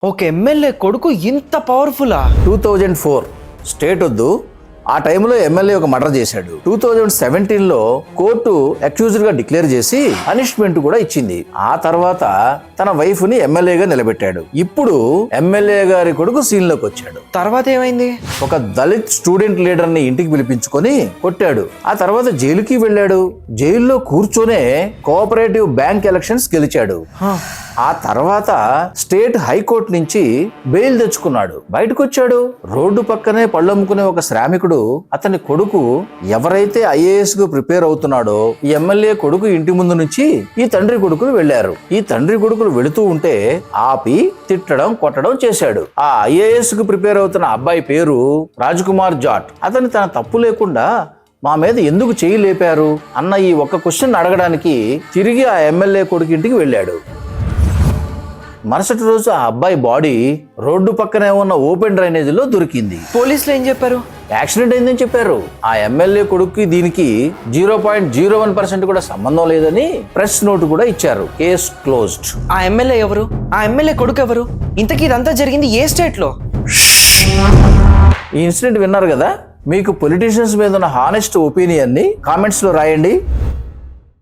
ఒక ఎమ్మెల్యే కొడుకు ఇంత పవర్ఫుల్లా? 2004 స్టేట్ వద్దు, ఆ టైంలో ఎమ్మెల్యే ఒక మర్డర్ చేశాడు. 2017లో కోర్టు అక్యూజ్డ్ గా డిక్లేర్ చేసి పనిష్మెంట్ కూడా ఇచ్చింది. ఆ తర్వాత తన వైఫ్ ని ఎమ్మెల్యేగా నిలబెట్టాడు. ఇప్పుడు ఎమ్మెల్యే గారి కొడుకు సీన్ లోకి వచ్చాడు. తర్వాత ఏమైంది? ఒక దళిత్ స్టూడెంట్ లీడర్ ని ఇంటికి పిలిపించుకొని కొట్టాడు. ఆ తర్వాత జైలుకి వెళ్ళాడు. జైల్లో కూర్చొనే కోఆపరేటివ్ బ్యాంక్ ఎలక్షన్స్ గెలిచాడు. ఆ తర్వాత స్టేట్ హైకోర్టు నుంచి బెయిల్ తెచ్చుకున్నాడు. బయటకు వచ్చాడు. రోడ్డు పక్కనే పళ్ళమ్ముకునే ఒక శ్రామికుడు అతని కొడుకు ఎవరైతే ఐఏఎస్ కు ప్రిపేర్ అవుతున్నాడో ఈ ఎమ్మెల్యే కొడుకు ఇంటి ముందు నుంచి ఈ తండ్రి కొడుకులు వెళ్లారు. ఈ తండ్రి కొడుకులు వెళుతూ ఉంటే ఆపి తిట్టడం కొట్టడం చేశాడు. ఆ ఐఏఎస్ కు ప్రిపేర్ అవుతున్న అబ్బాయి పేరు రాజ్కుమార్ జాట్. అతను తన తప్పు లేకుండా మా మీద ఎందుకు చేయి లేపారు అన్న ఈ ఒక్క క్వశ్చన్ అడగడానికి తిరిగి ఆ ఎమ్మెల్యే కొడుకు ఇంటికి వెళ్ళాడు. మరుసటి రోజు ఆ అబ్బాయి బాడీ రోడ్డు పక్కనే ఉన్న ఓపెన్ డ్రైనేజీలో దొరికింది. పోలీసులు ఏం చెప్పారు? యాక్సిడెంట్ అయిందని చెప్పారు. ఆ ఎమ్మెల్యే కొడుకు దీనికి 0.01% కూడా సంబంధం లేదని ప్రెస్ నోట్ కూడా ఇచ్చారు. Case closed. ఆ ఎమ్మెల్యే ఎవరు? ఆ ఎమ్మెల్యే కొడుకు ఎవరు? ఇంతకీ ఇదంతా జరిగింది ఏ స్టేట్ లో? ఈ ఇన్సిడెంట్ విన్నారు కదా. మీకు పొలిటీషియన్స్ మీద ఉన్న హానెస్ట్ ఒపీనియన్ ని కామెంట్స్ లో రాయండి.